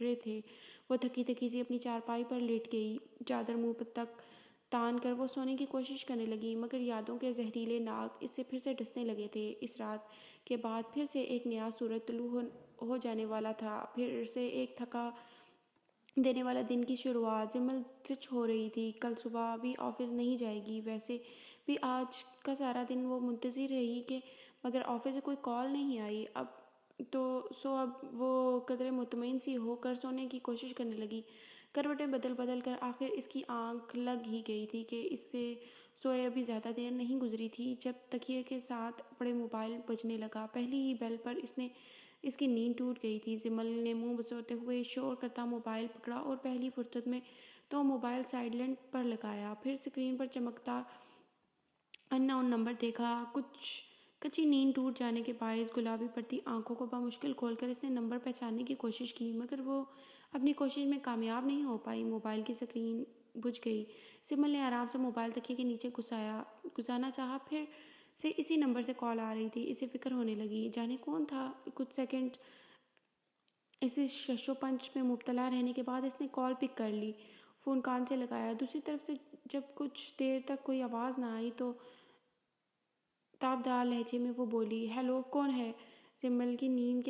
رہے تھے۔ وہ تھکی تھکی سی اپنی چارپائی پر لیٹ گئی، چادر منہ پر تک تان کر وہ سونے کی کوشش کرنے لگی، مگر یادوں کے زہریلے ناگ اس سے پھر سے ڈسنے لگے تھے۔ اس رات کے بعد پھر سے ایک نیا سورج طلوع ہو جانے والا تھا، پھر سے ایک تھکا دینے والا دن کی شروعات۔ زمل سچ ہو رہی تھی، کل صبح بھی آفس نہیں جائے گی۔ ویسے بھی آج کا سارا دن وہ منتظر رہی کہ مگر آفس سے کوئی کال نہیں آئی۔ اب وہ قدرے مطمئن سی ہو کر سونے کی کوشش کرنے لگی۔ کروٹیں بدل کر آخر اس کی آنکھ لگ ہی گئی تھی کہ اس سے سوئے ابھی زیادہ دیر نہیں گزری تھی جب تکیے کے ساتھ پڑے موبائل بجنے لگا۔ پہلی ہی بیل پر اس کی نیند ٹوٹ گئی تھی۔ زمل نے منہ بسوتے ہوئے شور کرتا موبائل پکڑا اور پہلی فرصت میں تو موبائل سائلنٹ پر لگایا، پھر اسکرین پر چمکتا ان نون نمبر دیکھا۔ کچھ کچی نیند ٹوٹ جانے کے باعث گلابی پڑتی آنکھوں کو بمشکل کھول کر اس نے نمبر پہچاننے کی کوشش کی، مگر وہ اپنی کوشش میں کامیاب نہیں ہو پائی۔ موبائل کی اسکرین بجھ گئی۔ زمل نے آرام سے موبائل تکیے کے نیچے گھسانا چاہا، پھر سے اسی نمبر سے کال آ رہی تھی۔ اسے فکر ہونے لگی، جانے کون تھا۔ کچھ سیکنڈ اسی شش و پنج میں مبتلا رہنے کے بعد اس نے کال پک کر لی، فون کان سے لگایا۔ دوسری طرف سے جب کچھ دیر تک کوئی آواز نہ آئی تو تابدار لہجے میں وہ بولی، ہیلو، کون ہے؟ زمل کی نیند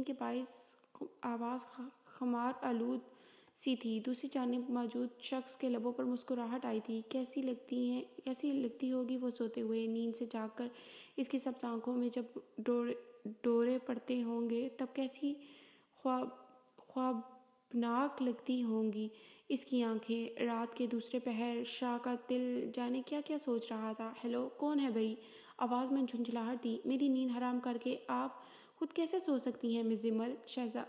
کے باعث آواز خمار آلود سی تھی۔ دوسری جانب موجود شخص کے لبوں پر مسکراہٹ آئی تھی۔ کیسی لگتی ہوگی وہ سوتے ہوئے، نیند سے جاگ کر اس کی سبز آنکھوں میں جب ڈورے پڑتے ہوں گے تب کیسی خوابناک لگتی ہوں گی اس کی آنکھیں۔ رات کے دوسرے پہر شاہ کا دل جانے کیا کیا سوچ رہا تھا۔ ہیلو، کون ہے بھئی؟ آواز میں جھنجھلاہٹ تھی۔ میری نیند حرام کر کے آپ خود کیسے سو سکتی ہیں مس زمل؟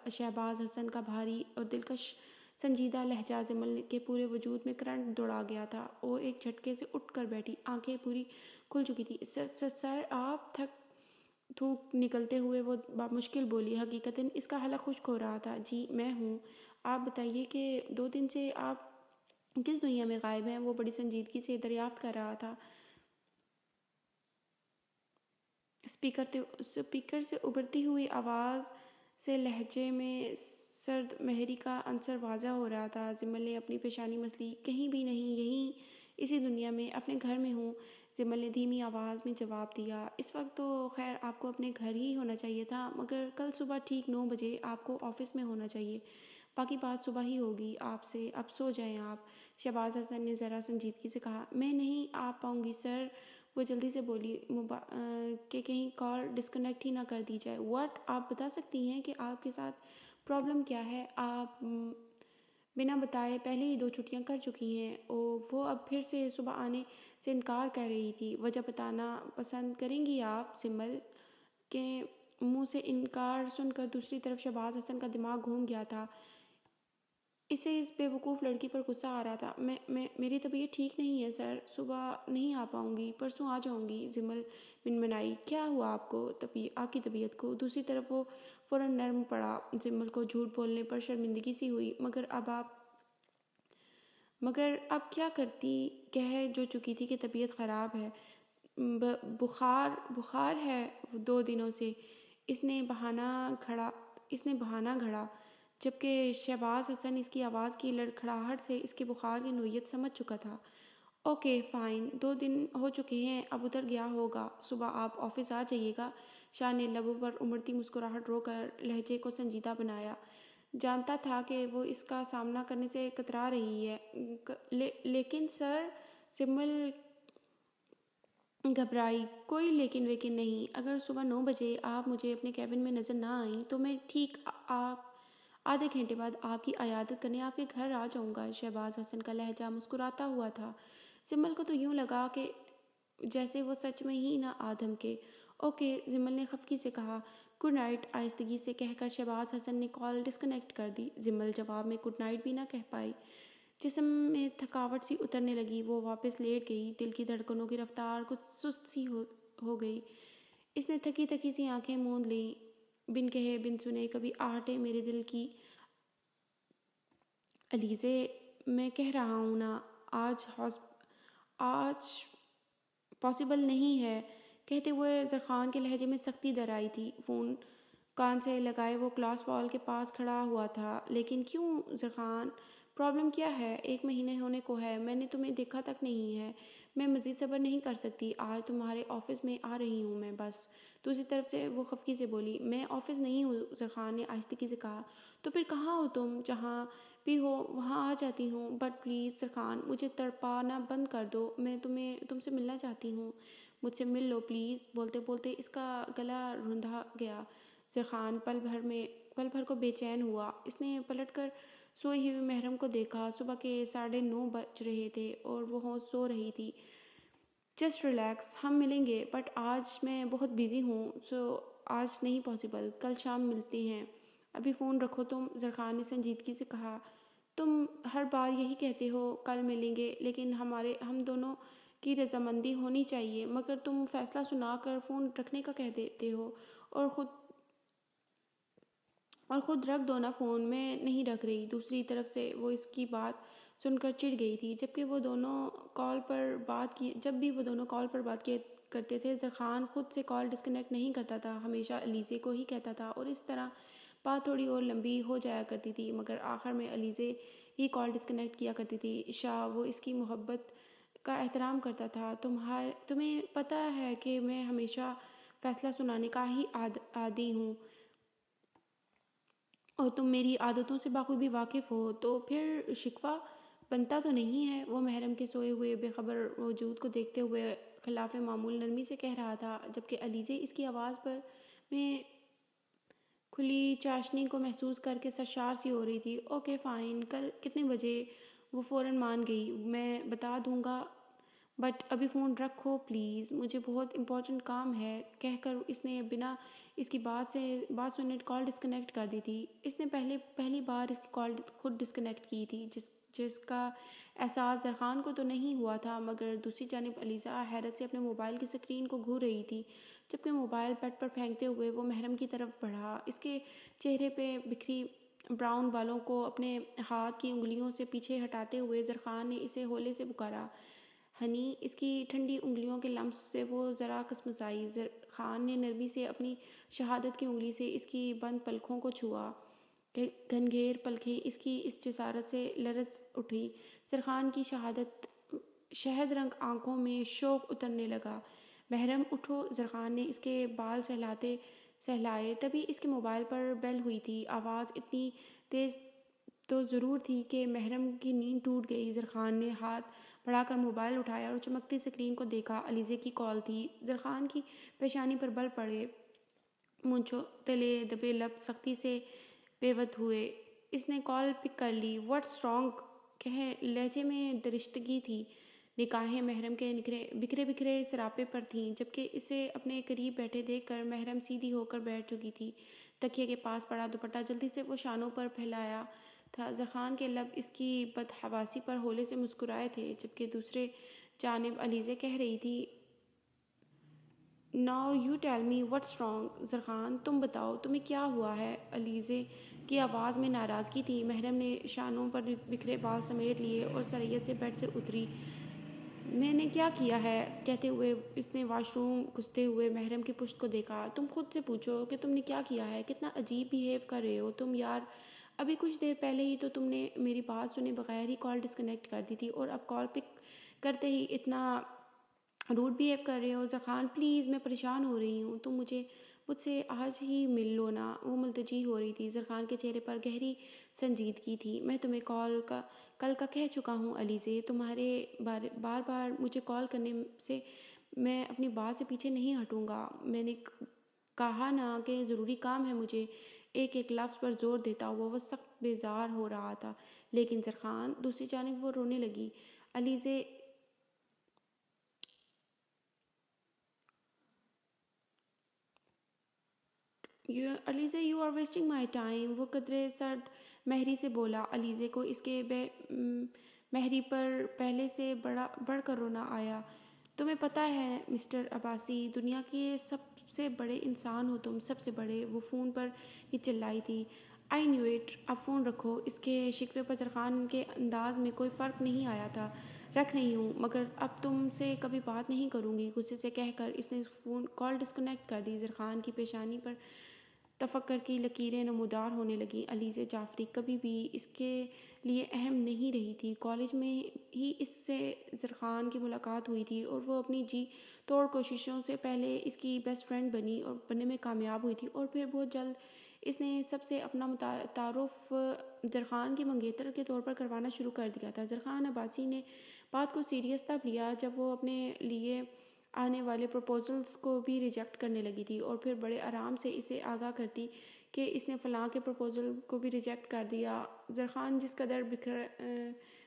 شہباز حسن کا بھاری اور دلکش سنجیدہ لہجہ زمل کے پورے وجود میں کرنٹ دوڑا گیا تھا۔ وہ ایک جھٹکے سے اٹھ کر بیٹھی، آنکھیں پوری کھل چکی تھی۔ سر آپ؟ تھوک نکلتے ہوئے وہ بمشکل بولی۔ حقیقتاً اس کا حلق خشک ہو رہا تھا۔ جی میں ہوں، آپ بتائیے کہ 2 دن سے آپ کس دنیا میں غائب ہیں؟ وہ بڑی سنجیدگی سے دریافت کر رہا تھا۔ اسپیکر سے ابھرتی ہوئی آواز سے لہجے میں سرد مہری کا عنصر واضح ہو رہا تھا۔ زمل نے اپنی پیشانی مسلی۔ کہیں بھی نہیں، یہیں اسی دنیا میں، اپنے گھر میں ہوں، زمل نے دھیمی آواز میں جواب دیا۔ اس وقت تو خیر آپ کو اپنے گھر ہی ہونا چاہیے تھا، مگر کل صبح ٹھیک 9 بجے آپ کو آفس میں ہونا چاہیے۔ باقی بات صبح ہی ہوگی آپ سے، اب سو جائیں آپ۔ شہباز حسن نے ذرا سنجیدگی سے کہا۔ میں نہیں آ پاؤں گی سر، وہ جلدی سے بولی، کہ کہیں کال ڈسکنیکٹ ہی نہ کر دی جائے۔ واٹ؟ آپ بتا سکتی ہیں کہ آپ کے ساتھ پرابلم کیا ہے؟ آپ بنا بتائے پہلے ہی 2 چھٹیاں کر چکی ہیں۔ وہ اب پھر سے صبح آنے سے انکار کر رہی تھی۔ وجہ بتانا پسند کریں گی آپ؟ زمل کے منہ سے انکار سن کر دوسری طرف شہباز حسن کا دماغ گھوم گیا تھا۔ اسے اس بے وقوف لڑکی پر غصہ آ رہا تھا۔ میری طبیعت ٹھیک نہیں ہے سر، صبح نہیں آ پاؤں گی، پرسوں آ جاؤں گی۔ زمل منمنائی۔ کیا ہوا آپ کی طبیعت کو؟ دوسری طرف وہ فوراً نرم پڑا۔ زمل کو جھوٹ بولنے پر شرمندگی سی ہوئی، مگر اب کیا کرتی؟ کہہ جو چکی تھی کہ طبیعت خراب ہے، بخار ہے 2 دنوں سے۔ اس نے بہانہ گھڑا، جبکہ شہباز حسن اس کی آواز کی لڑکھڑاہٹ سے اس کے بخار کی نوعیت سمجھ چکا تھا۔ اوکے فائن، 2 دن ہو چکے ہیں، اب اتر گیا ہوگا، صبح آپ آفس آ جائیے گا۔ شاہ نے لبوں پر امڑتی مسکراہٹ رو کر لہجے کو سنجیدہ بنایا۔ جانتا تھا کہ وہ اس کا سامنا کرنے سے کترا رہی ہے۔ لیکن سر، زمل گھبرائی۔ کوئی لیکن ویکن نہیں، اگر صبح 9 بجے آپ مجھے اپنے کیبن میں نظر نہ آئیں تو میں ٹھیک آدھے گھنٹے بعد آپ کی عیادت کرنے آپ کے گھر آ جاؤں گا۔ شہباز حسن کا لہجہ مسکراتا ہوا تھا۔ زمل کو تو یوں لگا کہ جیسے وہ سچ میں ہی نہ آ دھمکے۔ اوکے، زمل نے خفگی سے کہا۔ گڈ نائٹ، آہستگی سے کہہ کر شہباز حسن نے کال ڈسکنیکٹ کر دی۔ زمل جواب میں گڈ نائٹ بھی نہ کہہ پائی۔ جسم میں تھکاوٹ سی اترنے لگی، وہ واپس لیٹ گئی۔ دل کی دھڑکنوں کی رفتار کچھ سست سی ہو گئی۔ اس نے تھکی سی آنکھیں موند لیں۔ بن کہے بن سنے کبھی آہٹیں میرے دل کی، علیزے میں کہہ رہا ہوں نا، آج پاسبل نہیں ہے۔ کہتے ہوئے زرخان کے لہجے میں سختی در آئی تھی۔ فون کان سے لگائے وہ کلاس وال کے پاس کھڑا ہوا تھا۔ لیکن کیوں زرخان؟ پرابلم کیا ہے؟ 1 مہینے ہونے کو ہے، میں نے تمہیں دیکھا تک نہیں ہے۔ میں مزید صبر نہیں کر سکتی، آج تمہارے آفس میں آ رہی ہوں میں بس۔ دوسری طرف سے وہ خفگی سے بولی۔ میں آفس نہیں ہوں، زرخان نے آہستگی سے کہا۔ تو پھر کہاں ہو تم؟ جہاں بھی ہو وہاں آ جاتی ہوں، بٹ پلیز زرخان مجھے تڑپانا بند کر دو، میں تم سے ملنا چاہتی ہوں، مجھ سے مل لو پلیز۔ بولتے بولتے اس کا گلا روندا گیا۔ زرخان پل بھر کو بے چین ہوا۔ اس نے پلٹ کر سوئی ہوئی محرم کو دیکھا۔ صبح کے 9:30 بج رہے تھے اور وہ سو رہی تھی۔ جسٹ ریلیکس، ہم ملیں گے، بٹ آج میں بہت بیزی ہوں، سو آج نہیں پاسبل، کل شام ملتے ہیں۔ ابھی فون رکھو تم، زرخان نے سنجیدگی سے کہا۔ تم ہر بار یہی کہتے ہو کل ملیں گے، لیکن ہم دونوں کی رضامندی ہونی چاہیے، مگر تم فیصلہ سنا کر فون رکھنے کا کہہ دیتے ہو اور خود رکھ دو نا فون۔ میں نہیں رکھ رہی۔ دوسری طرف سے وہ اس کی بات سن کر چڑ گئی تھی۔ جب بھی وہ دونوں کال پر بات کیا کرتے تھے، زرخان خود سے کال ڈسکنیکٹ نہیں کرتا تھا، ہمیشہ علیزے کو ہی کہتا تھا، اور اس طرح بات تھوڑی اور لمبی ہو جایا کرتی تھی، مگر آخر میں علیزے ہی کال ڈسکنیکٹ کیا کرتی تھی۔ وہ اس کی محبت کا احترام کرتا تھا۔ تمہیں پتہ ہے کہ میں ہمیشہ فیصلہ سنانے کا ہی عادی ہوں، اور تم میری عادتوں سے بخوبی واقف ہو، تو پھر شکوہ بنتا تو نہیں ہے؟ وہ محرم کے سوئے ہوئے بے خبر وجود کو دیکھتے ہوئے خلاف معمول نرمی سے کہہ رہا تھا، جبکہ علیزے اس کی آواز میں کھلی چاشنی کو محسوس کر کے سرشار سی ہو رہی تھی۔ اوکے فائن، کل کتنے بجے؟ وہ فوراً مان گئی۔ میں بتا دوں گا، بٹ ابھی فون رکھو پلیز، مجھے بہت امپورٹنٹ کام ہے، کہہ کر اس نے بنا اس کی بات سننے کال ڈسکنیکٹ کر دی تھی۔ اس نے پہلی بار اس کی کال خود ڈسکنیکٹ کی تھی، جس کا احساس زرخان کو تو نہیں ہوا تھا، مگر دوسری جانب علیزہ حیرت سے اپنے موبائل کی سکرین کو گھور رہی تھی، جبکہ موبائل بیڈ پر پھینکتے ہوئے وہ محرم کی طرف بڑھا۔ اس کے چہرے پہ بکھری براؤن بالوں کو اپنے ہاتھ کی انگلیوں سے پیچھے ہٹاتے ہوئے زرخان نے اسے ہولے سے پکارا، ہنی۔ اس کی ٹھنڈی انگلیوں کے لمس سے وہ ذرا کسمسائی۔ زرخان نے نرمی سے اپنی شہادت کی انگلی سے اس کی بند پلکوں کو چھوا۔ گھنگھیر پلکیں اس کی اس جسارت سے لرز اٹھی۔ زرخان کی شہد رنگ آنکھوں میں شوق اترنے لگا۔ محرم اٹھو، زرخان نے اس کے بال سہلائے۔ تبھی اس کے موبائل پر بیل ہوئی تھی۔ آواز اتنی تیز تو ضرور تھی کہ محرم کی نیند ٹوٹ گئی۔ زرخان نے ہاتھ بڑھا کر موبائل اٹھایا اور چمکتی سکرین کو دیکھا۔ علیزے کی کال تھی۔ زرخان کی پیشانی پر بل پڑے، مونچھوں تلے دبے لب سختی سے پیوت ہوئے۔ اس نے کال پک کر لی۔ What's wrong? لہجے میں درشتگی تھی۔ نگاہیں محرم کے بکھرے سراپے پر تھیں، جبکہ اسے اپنے قریب بیٹھے دیکھ کر محرم سیدھی ہو کر بیٹھ چکی تھی۔ تکیے کے پاس پڑا دوپٹہ جلدی سے وہ شانوں پر پھیلایا تھا۔ زرخان کے لب اس کی بدحواسی پر ہولے سے مسکرائے تھے، جبکہ دوسرے جانب علیزے کہہ رہی تھی، now you tell me what's wrong? Zarkhan تم بتاؤ، تمہیں کیا ہوا ہے؟ علیزے کی آواز میں ناراضگی تھی۔ محرم نے شانوں پر بکھرے بال سمیٹ لیے اور سریعت سے بیڈ سے اتری۔ میں نے کیا کیا ہے؟ کہتے ہوئے اس نے واش روم گھستے ہوئے محرم کی پشت کو دیکھا۔ تم خود سے پوچھو کہ تم نے کیا کیا ہے، کتنا عجیب بیہیو کر رہے ہو تم یار۔ ابھی کچھ دیر پہلے ہی تو تم نے میری بات سنے بغیر ہی کال ڈسکنیکٹ کر دی تھی، اور اب کال پک کرتے ہی اتنا روڈ بیہیو کر رہے ہو۔ زرخان پلیز، میں پریشان ہو رہی ہوں، تم مجھ سے آج ہی مل لو نا۔ وہ ملتجی ہو رہی تھی۔ زرخان کے چہرے پر گہری سنجیدگی تھی۔ میں تمہیں کل کا کہہ چکا ہوں علیزے، تمہارے بار بار مجھے کال کرنے سے میں اپنی بات سے پیچھے نہیں ہٹوں گا۔ میں نے کہا نا کہ ضروری کام ہے مجھے۔ ایک لفظ پر زور دیتا ہوا وہ سخت بیزار ہو رہا تھا۔ لیکن زرخان، دوسری جانب وہ رونے لگی۔ Alizeh you are wasting my time, وہ قدرے سرد مہری سے بولا۔ علیزے کو اس کے بے مہری پر پہلے سے بڑھ کر رونا آیا۔ تمہیں پتہ ہے مسٹر عباسی، دنیا کے سب سے بڑے انسان ہو تم، سب سے بڑے۔ وہ فون پر ہی چلائی تھی۔ آئی نیو اٹ، اب فون رکھو۔ اس کے شکوے پر زرخان کے انداز میں کوئی فرق نہیں آیا تھا۔ رکھ رہی ہوں، مگر اب تم سے کبھی بات نہیں کروں گی، غصے سے کہہ کر اس نے کال ڈسکنیکٹ کر دی۔ زرخان کی پیشانی پر تفکر کی لکیریں نمودار ہونے لگیں۔ علیزہ جعفری کبھی بھی اس کے لیے اہم نہیں رہی تھی۔ کالج میں ہی اس سے زرخان کی ملاقات ہوئی تھی اور وہ اپنی جی توڑ کوششوں سے پہلے اس کی بیسٹ فرینڈ بنی اور بننے میں کامیاب ہوئی تھی، اور پھر بہت جلد اس نے سب سے اپنا تعارف زرخان کی منگیتر کے طور پر کروانا شروع کر دیا تھا۔ زرخان عباسی نے بات کو سیریس تب لیا جب وہ اپنے لیے آنے والے پروپوزلز کو بھی ریجیکٹ کرنے لگی تھی، اور پھر بڑے آرام سے اسے آگاہ کرتی کہ اس نے فلاں کے پروپوزل کو بھی ریجیکٹ کر دیا۔ زرخان جس قدر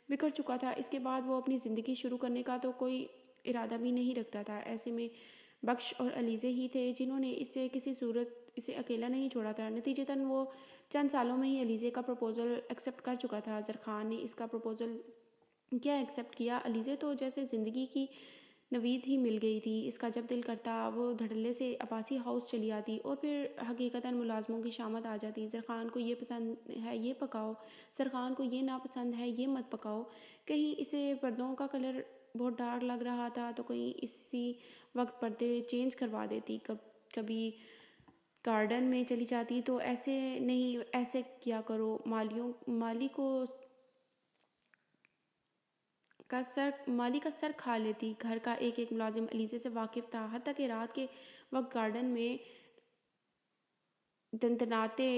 بکھر چکا تھا، اس کے بعد وہ اپنی زندگی شروع کرنے کا تو کوئی ارادہ بھی نہیں رکھتا تھا۔ ایسے میں بخش اور علیزہ ہی تھے جنہوں نے اسے کسی صورت اسے اکیلا نہیں چھوڑا تھا۔ نتیجتاً وہ چند سالوں میں ہی علیزہ کا پروپوزل ایکسیپٹ کر چکا تھا۔ زرخان نے اس کا پروپوزل کیا ایکسیپٹ کیا، علیزہ تو جیسے زندگی کی نوید ہی مل گئی تھی۔ اس کا جب دل کرتا وہ دھڑلے سے عباسی ہاؤس چلی آتی اور پھر حقیقتاً ملازموں کی شامت آ جاتی۔ زرخان کو یہ پسند ہے یہ پکاؤ، زرخان کو یہ ناپسند ہے یہ مت پکاؤ۔ کہیں اسے پردوں کا کلر بہت ڈارک لگ رہا تھا تو کہیں اسی وقت پردے چینج کروا دیتی۔ کبھی گارڈن میں چلی جاتی تو ایسے نہیں ایسے کیا کرو، مالی کا سر کھا لیتی۔ گھر کا ایک ملازم علیزہ سے واقف تھا، حتیٰ کہ رات کے وقت گارڈن میں دندناتے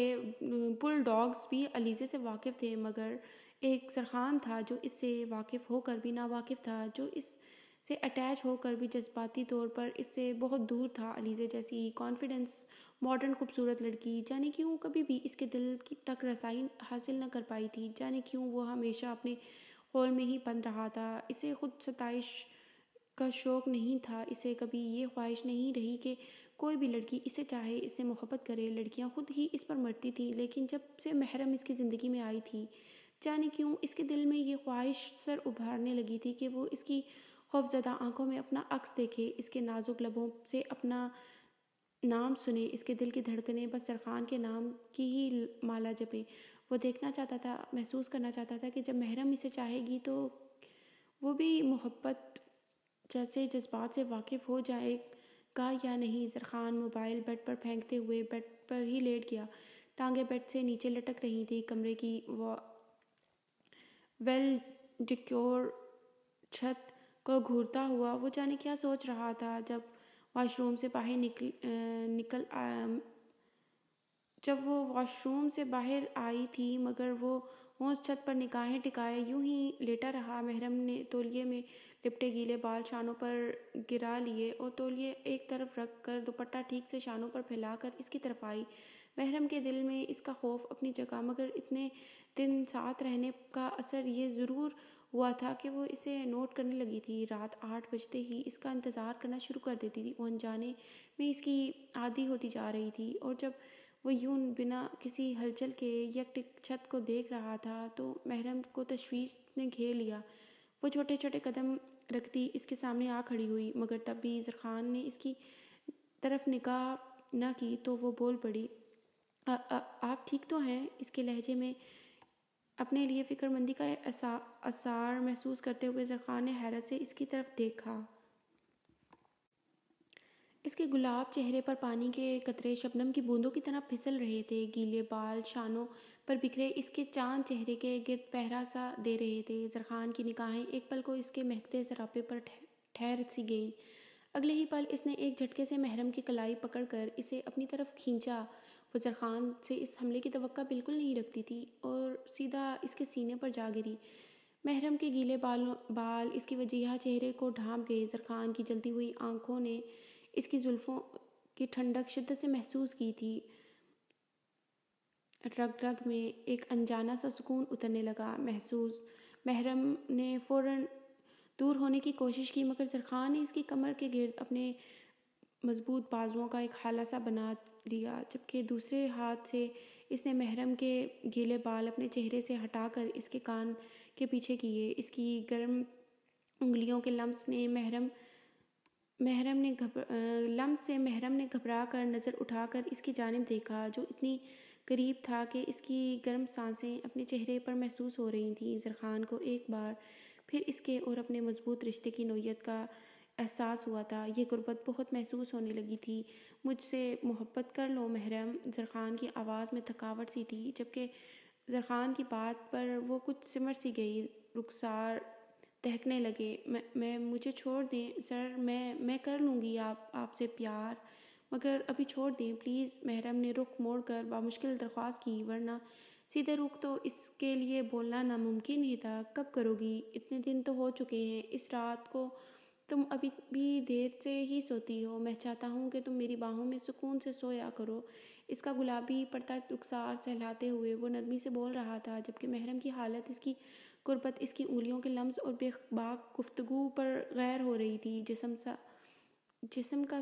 بل ڈاگز بھی علیزہ سے واقف تھے، مگر ایک زرخان تھا جو اس سے واقف ہو کر بھی ناواقف تھا، جو اس سے اٹیچ ہو کر بھی جذباتی طور پر اس سے بہت دور تھا۔ علیزہ جیسی کانفیڈنس ماڈرن خوبصورت لڑکی جانے کیوں کبھی بھی اس کے دل تک رسائی حاصل نہ کر پائی تھی۔ جانے کیوں وہ ہمیشہ اپنے خول میں ہی بند رہا تھا۔ اسے خود ستائش کا شوق نہیں تھا، اسے کبھی یہ خواہش نہیں رہی کہ کوئی بھی لڑکی اسے چاہے، اس سے محبت کرے۔ لڑکیاں خود ہی اس پر مرتی تھیں، لیکن جب سے محرم اس کی زندگی میں آئی تھی، جانے کیوں اس کے دل میں یہ خواہش سر ابھارنے لگی تھی کہ وہ اس کی خوفزدہ آنکھوں میں اپنا عکس دیکھے، اس کے نازک لبوں سے اپنا نام سنے، اس کے دل کی دھڑکنیں بس زرخان کے نام کی ہی مالا جپیں۔ وہ دیکھنا چاہتا تھا، محسوس کرنا چاہتا تھا کہ جب محرم اسے چاہے گی تو وہ بھی محبت جیسے جذبات سے واقف ہو جائے گا یا نہیں۔ زرخان موبائل بیڈ پر پھینکتے ہوئے بیڈ پر ہی لیٹ گیا۔ ٹانگیں بیڈ سے نیچے لٹک رہی تھی۔ کمرے کی ویل ڈیکور چھت کو گھورتا ہوا وہ جانے کیا سوچ رہا تھا جب واش روم سے باہر آئی تھی، مگر وہ ہونس چھت پر نگاہیں ٹکائے یوں ہی لیٹا رہا۔ محرم نے تولیے میں لپٹے گیلے بال شانوں پر گرا لیے اور تولیے ایک طرف رکھ کر دوپٹہ ٹھیک سے شانوں پر پھیلا کر اس کی طرف آئی۔ محرم کے دل میں اس کا خوف اپنی جگہ، مگر اتنے دن ساتھ رہنے کا اثر یہ ضرور ہوا تھا کہ وہ اسے نوٹ کرنے لگی تھی۔ رات 8 بجتے ہی اس کا انتظار کرنا شروع کر دیتی تھی۔ وہ انجانے میں اس کی عادی ہوتی جا رہی تھی، اور جب وہ یوں بنا کسی ہلچل کے یکٹک چھت کو دیکھ رہا تھا تو محرم کو تشویش نے گھیر لیا۔ وہ چھوٹے چھوٹے قدم رکھتی اس کے سامنے آ کھڑی ہوئی، مگر تب بھی زرخان نے اس کی طرف نگاہ نہ کی تو وہ بول پڑی، آپ ٹھیک تو ہیں؟ اس کے لہجے میں اپنے لیے فکر مندی کا اثار محسوس کرتے ہوئے زرخان نے حیرت سے اس کی طرف دیکھا۔ اس کے گلاب چہرے پر پانی کے قطرے شبنم کی بوندوں کی طرح پھسل رہے تھے۔ گیلے بال شانوں پر بکھرے اس کے چاند چہرے کے گرد پہرا سا دے رہے تھے۔ زرخان کی نگاہیں ایک پل کو اس کے مہکتے سراپے پر ٹھہر سی گئیں۔ اگلے ہی پل اس نے ایک جھٹکے سے محرم کی کلائی پکڑ کر اسے اپنی طرف کھینچا۔ وہ زرخان سے اس حملے کی توقع بالکل نہیں رکھتی تھی اور سیدھا اس کے سینے پر جا گری۔ محرم کے گیلے بال اس کی وجیہہ چہرے کو ڈھانپ گئے۔ زرخان کی جلتی ہوئی آنکھوں نے اس کی زلفوں کی ٹھنڈک شدت سے محسوس کی تھی۔ رگ رگ میں ایک انجانا سا سکون اترنے لگا۔ محرم نے فوراً دور ہونے کی کوشش کی، مگر زرخان نے اس کی کمر کے گرد اپنے مضبوط بازوؤں کا ایک حالہ سا بنا لیا، جبکہ دوسرے ہاتھ سے اس نے محرم کے گیلے بال اپنے چہرے سے ہٹا کر اس کے کان کے پیچھے کیے۔ اس کی گرم انگلیوں کے لمس سے محرم نے گھبرا کر نظر اٹھا کر اس کی جانب دیکھا، جو اتنی قریب تھا کہ اس کی گرم سانسیں اپنے چہرے پر محسوس ہو رہی تھیں۔ زرخان کو ایک بار پھر اس کے اور اپنے مضبوط رشتے کی نوعیت کا احساس ہوا تھا، یہ غربت بہت محسوس ہونے لگی تھی۔ مجھ سے محبت کر لو محرم، زرخان کی آواز میں تھکاوٹ سی تھی، جبکہ زرخان کی بات پر وہ کچھ سمر سی گئی۔ رخسار دہکنے لگے۔ میں مجھے چھوڑ دیں سر، میں کر لوں گی آپ سے پیار، مگر ابھی چھوڑ دیں پلیز۔ محرم نے رخ موڑ کر بامشکل درخواست کی، ورنہ سیدھے رخ تو اس کے لیے بولنا ناممکن ہی تھا۔ کب کرو گی؟ اتنے دن تو ہو چکے ہیں، اس رات کو تم ابھی بھی دیر سے ہی سوتی ہو، میں چاہتا ہوں کہ تم میری باہوں میں سکون سے سویا کرو۔ اس کا گلابی پڑتا رخسار سہلاتے ہوئے وہ نرمی سے بول رہا تھا، جبکہ محرم کی حالت، اس کی قربت، اس کی انگلیوں کے لمس اور بے باک گفتگو پر غیر ہو رہی تھی۔ جسم کا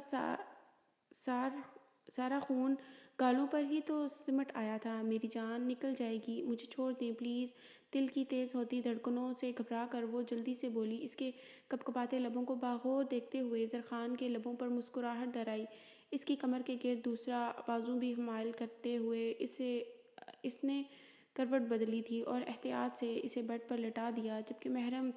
سارا خون گالوں پر ہی تو سمٹ آیا تھا۔ میری جان نکل جائے گی، مجھے چھوڑ دیں پلیز۔ دل کی تیز ہوتی دھڑکنوں سے گھبرا کر وہ جلدی سے بولی۔ اس کے کپکپاتے لبوں کو باغور دیکھتے ہوئے زرخان کے لبوں پر مسکراہٹ در آئی۔ اس کی کمر کے گرد دوسرا بازو بھی مائل کرتے ہوئے اس نے کروٹ بدلی تھی اور احتیاط سے اسے بیڈ پر لٹا دیا، جبکہ محرم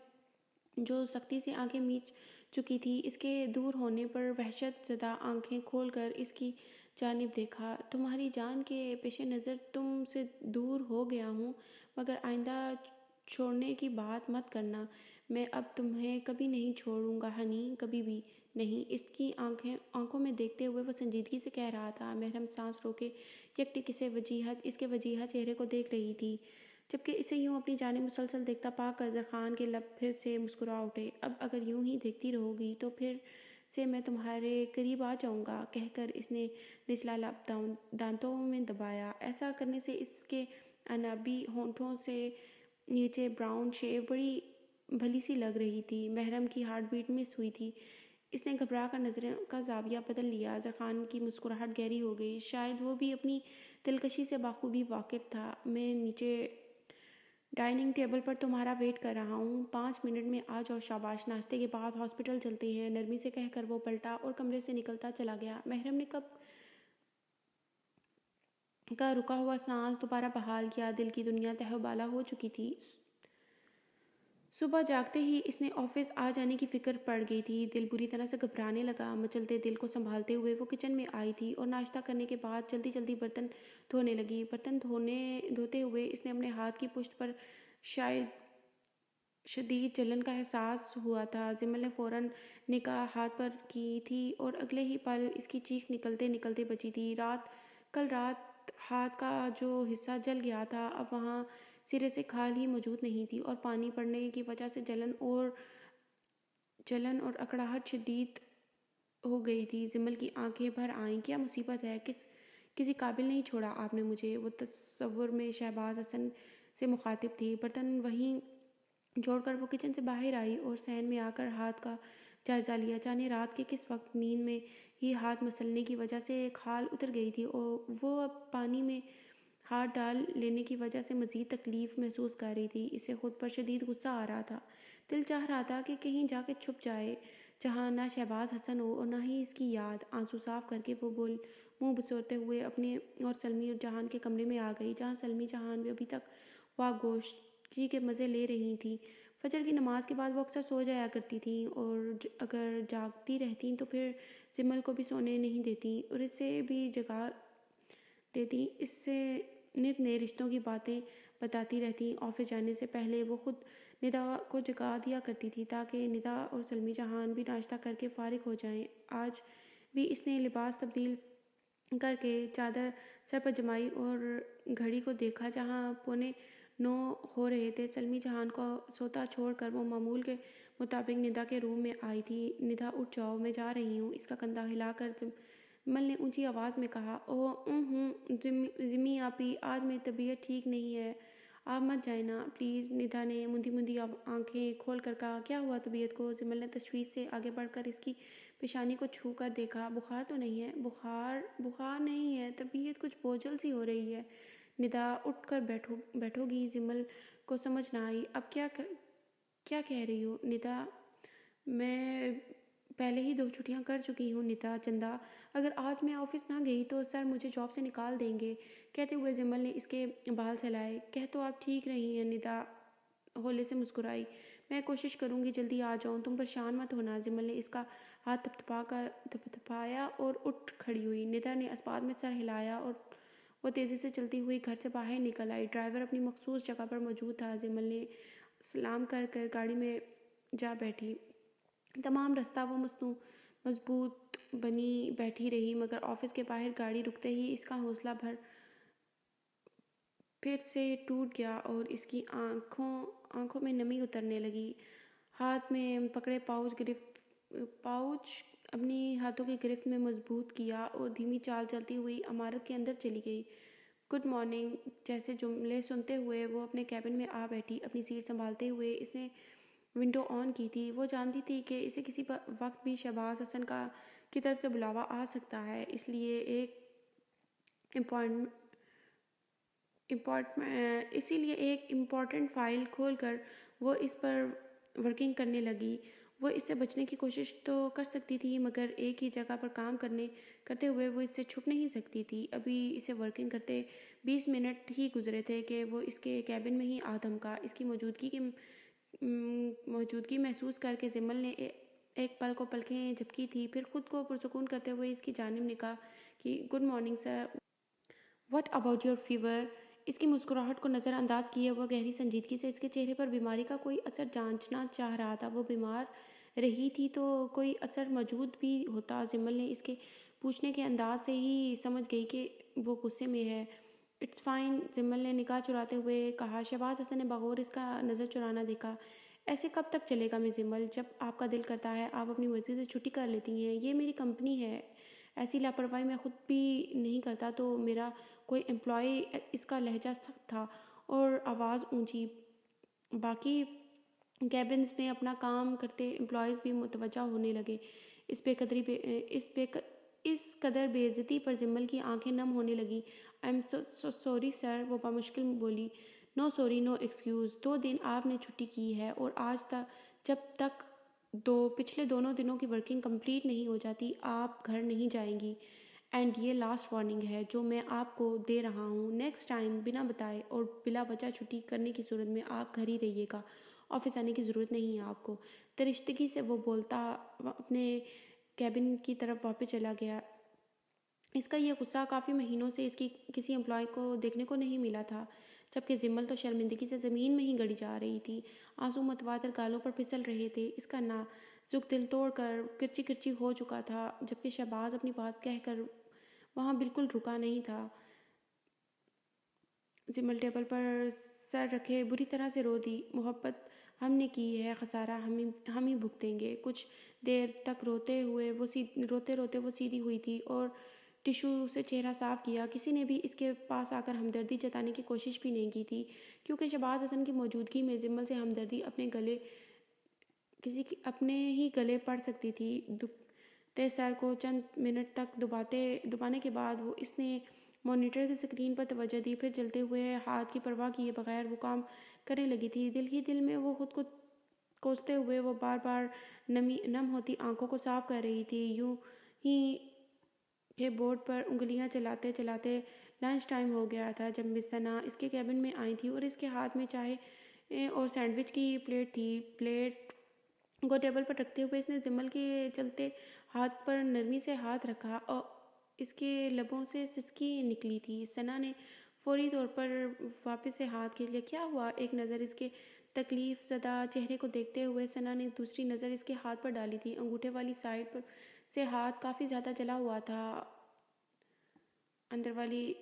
جو سختی سے آنکھیں میچ چکی تھی، اس کے دور ہونے پر وحشت زدہ آنکھیں کھول کر اس کی جانب دیکھا۔ تمہاری جان کے پیش نظر تم سے دور ہو گیا ہوں، مگر آئندہ چھوڑنے کی بات مت کرنا۔ میں اب تمہیں کبھی نہیں چھوڑوں گا ہنی، کبھی بھی نہیں۔ اس کی آنکھوں میں دیکھتے ہوئے وہ سنجیدگی سے کہہ رہا تھا۔ محرم سانس روکے یکٹک اس کے وجیہہ چہرے کو دیکھ رہی تھی، جبکہ اسے یوں اپنی جانب مسلسل دیکھتا پا کر زرخان کے لب پھر سے مسکرا اٹھے۔ اب اگر یوں ہی دیکھتی رہو گی تو پھر سے میں تمہارے قریب آ جاؤں گا، کہہ کر اس نے نچلا لب دانتوں میں دبایا۔ ایسا کرنے سے اس کے عنابی ہونٹوں سے نیچے براؤن شیو بڑی بھلی سی لگ رہی تھی۔ محرم کی ہارٹ بیٹ مس ہوئی تھی۔ اس نے گھبرا کر نظروں کا زاویہ بدل لیا۔ زرخان کی مسکراہٹ گہری ہو گئی، شاید وہ بھی اپنی دلکشی سے بخوبی واقف تھا۔ میں نیچے ڈائننگ ٹیبل پر تمہارا ویٹ کر رہا ہوں، 5 منٹ میں آ جاؤ شاباش۔ ناشتے کے بعد ہاسپٹل چلتے ہیں، نرمی سے کہہ کر وہ پلٹا اور کمرے سے نکلتا چلا گیا۔ محرم نے کب کا رکا ہوا سانس دوبارہ بحال کیا۔ دل کی دنیا تہہ بالا ہو چکی تھی۔ صبح جاگتے ہی اس نے آفس آ جانے کی فکر پڑ گئی تھی۔ دل بری طرح سے گھبرانے لگا۔ مچلتے دل کو سنبھالتے ہوئے وہ کچن میں آئی تھی اور ناشتہ کرنے کے بعد جلدی جلدی برتن دھونے لگی۔ برتن دھوتے ہوئے اس نے اپنے ہاتھ کی پشت پر شدید جلن کا احساس ہوا تھا۔ جمل نے فوراً نگاہ ہاتھ پر کی تھی اور اگلے ہی پل اس کی چیخ نکلتے نکلتے بچی تھی۔ کل رات ہاتھ کا جو حصہ جل گیا تھا اب وہاں سرے سے کھال ہی موجود نہیں تھی اور پانی پڑنے کی وجہ سے جلن اور اکڑاہٹ شدید ہو گئی تھی۔ جمل کی آنکھیں بھر آئیں۔ کیا مصیبت ہے؟ کسی قابل نہیں چھوڑا آپ نے مجھے؟ وہ تصور میں شہباز حسن سے مخاطب تھی۔ برتن وہیں چھوڑ کر وہ کچن سے باہر آئی اور صحن میں آ کر ہاتھ کا جائزہ لیا۔ جانے رات کے کس وقت نیند میں ہی ہاتھ مسلنے کی وجہ سے کھال اتر گئی تھی اور وہ اب پانی میں ہاتھ ڈال لینے کی وجہ سے مزید تکلیف محسوس کر رہی تھی۔ اسے خود پر شدید غصہ آ رہا تھا۔ دل چاہ رہا تھا کہ کہیں جا کے چھپ جائے جہاں نہ شہباز حسن ہو اور نہ ہی اس کی یاد۔ آنسو صاف کر کے وہ منہ بسورتے ہوئے اپنے اور سلمی اور جہان کے کمرے میں آ گئی، جہاں سلمی جہان بھی ابھی تک واہ گوشتی کے مزے لے رہی تھیں۔ فجر کی نماز کے بعد وہ اکثر سو جایا کرتی تھیں اور اگر جاگتی رہتیں تو پھر جمل کو بھی سونے نہیں دیتیں اور اسے بھی جگا دیتیں۔ اس سے نت نئے رشتوں کی باتیں بتاتی رہتیں۔ آفس جانے سے پہلے وہ خود ندا کو جگا دیا کرتی تھی تاکہ ندا اور سلمی جہان بھی ناشتہ کر کے فارغ ہو جائیں۔ آج بھی اس نے لباس تبدیل کر کے چادر سر پر جمائی اور گھڑی کو دیکھا جہاں 9:15 ہو رہے تھے۔ سلمی جہان کو سوتا چھوڑ کر وہ معمول کے مطابق ندا کے روم میں آئی تھی۔ ندا اٹھ جاؤ، میں جا رہی ہوں۔ اس کا کندھا ہلا کر جمل نے اونچی آواز میں کہا۔ زمی آپی، آج میری طبیعت ٹھیک نہیں ہے، آپ مت جائیں نا پلیز۔ ندا نے مندی آنکھیں کھول کر کہا۔ کیا ہوا طبیعت کو؟ جمل نے تشویش سے آگے بڑھ کر اس کی پیشانی کو چھو کر دیکھا۔ بخار تو نہیں ہے؟ بخار نہیں ہے، طبیعت کچھ بوجھل سی ہو رہی ہے۔ ندا اٹھ کر بیٹھو گی؟ جمل کو سمجھ نہ آئی۔ اب کیا کہہ رہی ہو ندا؟ میں پہلے ہی 2 چھٹیاں کر چکی ہوں ندا چندا، اگر آج میں آفس نہ گئی تو سر مجھے جاب سے نکال دیں گے۔ کہتے ہوئے جمل نے اس کے بال سہلائے۔ کہہ تو آپ ٹھیک رہی ہیں ندا، ہولے سے مسکرائی۔ میں کوشش کروں گی جلدی آ جاؤں، تم پریشان مت ہونا۔ جمل نے اس کا ہاتھ تھپتھپایا اور اٹھ کھڑی ہوئی۔ ندا نے اسبات میں سر ہلایا اور وہ تیزی سے چلتی ہوئی گھر سے باہر نکل آئی۔ ڈرائیور اپنی مخصوص جگہ پر موجود تھا۔ جمل نے سلام کر گاڑی میں جا بیٹھی۔ تمام رستہ وہ مضبوط بنی بیٹھی رہی، مگر آفس کے باہر گاڑی رکتے ہی اس کا حوصلہ پھر سے ٹوٹ گیا اور اس کی آنکھوں میں نمی اترنے لگی۔ ہاتھ میں پکڑے پاؤچ اپنی ہاتھوں کی گرفت میں مضبوط کیا اور دھیمی چال چلتی ہوئی عمارت کے اندر چلی گئی۔ گڈ مارننگ جیسے جملے سنتے ہوئے وہ اپنے کیبن میں آ بیٹھی۔ اپنی سیٹ سنبھالتے ہوئے اس نے ونڈو آن کی تھی۔ وہ جانتی تھی کہ اسے کسی وقت بھی شہباز حسن کی طرف سے بلاوا آ سکتا ہے، اس لیے ایک امپورٹنٹ فائل کھول کر وہ اس پر ورکنگ کرنے لگی۔ وہ اس سے بچنے کی کوشش تو کر سکتی تھی، مگر ایک ہی جگہ پر کام کرتے ہوئے وہ اس سے چھپ نہیں سکتی تھی۔ ابھی اسے ورکنگ کرتے 20 منٹ ہی گزرے تھے کہ وہ اس کے کیبن میں ہی آ دھمکا۔ اس کی موجودگی محسوس کر کے جمل نے ایک پل کو پلکیں جھپکی تھی، پھر خود کو پرسکون کرتے ہوئے اس کی جانب نکاح کی۔ Good morning sir, what about your favour? اس کی مسکراہٹ کو نظر انداز کیے وہ گہری سنجیدگی سے اس کے چہرے پر بیماری کا کوئی اثر جانچنا چاہ رہا تھا۔ وہ بیمار رہی تھی تو کوئی اثر موجود بھی ہوتا۔ جمل نے اس کے پوچھنے کے انداز سے ہی سمجھ گئی کہ وہ غصے میں ہے۔ اٹس فائن، جمل نے نگاہ چراتے ہوئے کہا۔ شہباز حسن نے بغور اس کا نظر چرانا دیکھا۔ ایسے کب تک چلے گا مس جمل؟ جب آپ کا دل کرتا ہے آپ اپنی مرضی سے چھٹی کر لیتی ہیں، یہ میری کمپنی ہے۔ ایسی لاپرواہی میں خود بھی نہیں کرتا تو میرا کوئی امپلائی۔ اس کا لہجہ سخت تھا اور آواز اونچی۔ باقی کیبنز میں اپنا کام کرتے امپلائیز بھی متوجہ ہونے لگے۔ اس قدر بے عزتی پر جمل کی آنکھیں نم ہونے لگیں۔ I am so sorry sir, وہ بمشکل بولی۔ No sorry, no excuse. 2 دن آپ نے چھٹی کی ہے اور آج تک جب تک پچھلے دونوں دنوں کی ورکنگ کمپلیٹ نہیں ہو جاتی آپ گھر نہیں جائیں گی۔ اینڈ یہ لاسٹ وارننگ ہے جو میں آپ کو دے رہا ہوں۔ نیکسٹ ٹائم بنا بتائے اور بلا وجہ چھٹی کرنے کی صورت میں آپ گھر ہی رہیے گا، آفس آنے کی ضرورت نہیں ہے آپ کو۔ درشتگی سے وہ بولتا اپنے کیبن کی طرف واپس چلا گیا۔ اس کا یہ غصہ کافی مہینوں سے اس کی کسی امپلائی کو دیکھنے کو نہیں ملا تھا، جبکہ جمل تو شرمندگی سے زمین میں ہی گڑی جا رہی تھی۔ آنسو متواتر گالوں پر پھسل رہے تھے۔ اس کا نازک دل توڑ کر کرچی کرچی ہو چکا تھا، جبکہ شہباز اپنی بات کہہ کر وہاں بالکل رکا نہیں تھا۔ جمل ٹیبل پر سر رکھے بری طرح سے رو دی۔ محبت ہم نے کی ہے، خسارہ ہم ہی بھگتیں گے۔ کچھ دیر تک روتے روتے وہ سیدھی ہوئی تھی اور ٹشو سے چہرہ صاف کیا۔ کسی نے بھی اس کے پاس آ کر ہمدردی جتانے کی کوشش بھی نہیں کی تھی، کیونکہ شہباز حسن کی موجودگی میں جمل سے ہمدردی اپنے ہی گلے پڑ سکتی تھی۔ دکھتے سر کو چند منٹ تک دبانے کے بعد اس نے مانیٹر کی سکرین پر توجہ دی، پھر جلتے ہوئے ہاتھ کی پرواہ کیے بغیر وہ کام کرنے لگی تھی۔ دل ہی دل میں وہ خود کو کوستے ہوئے وہ بار بار نم ہوتی آنکھوں کو صاف کر رہی تھی۔ یوں ہی کے بورڈ پر انگلیاں چلاتے چلاتے لنچ ٹائم ہو گیا تھا جب مس ثنا اس کے کیبن میں آئی تھی اور اس کے ہاتھ میں چائے اور سینڈوچ کی پلیٹ تھی۔ پلیٹ کو ٹیبل پر رکھتے ہوئے اس نے جمل کے چلتے ہاتھ پر نرمی سے ہاتھ رکھا اور اس کے لبوں سے سسکی نکلی تھی۔ ثنا نے فوری طور پر واپس سے ہاتھ کھینچ لیا۔ کیا ہوا؟ ایک نظر اس کے تکلیف زدہ چہرے کو دیکھتے ہوئے ثنا نے دوسری نظر اس کے ہاتھ پر ڈالی تھی۔ انگوٹھے والی سائڈ پر سے ہاتھ کافی زیادہ جلا ہوا تھا، اندر والی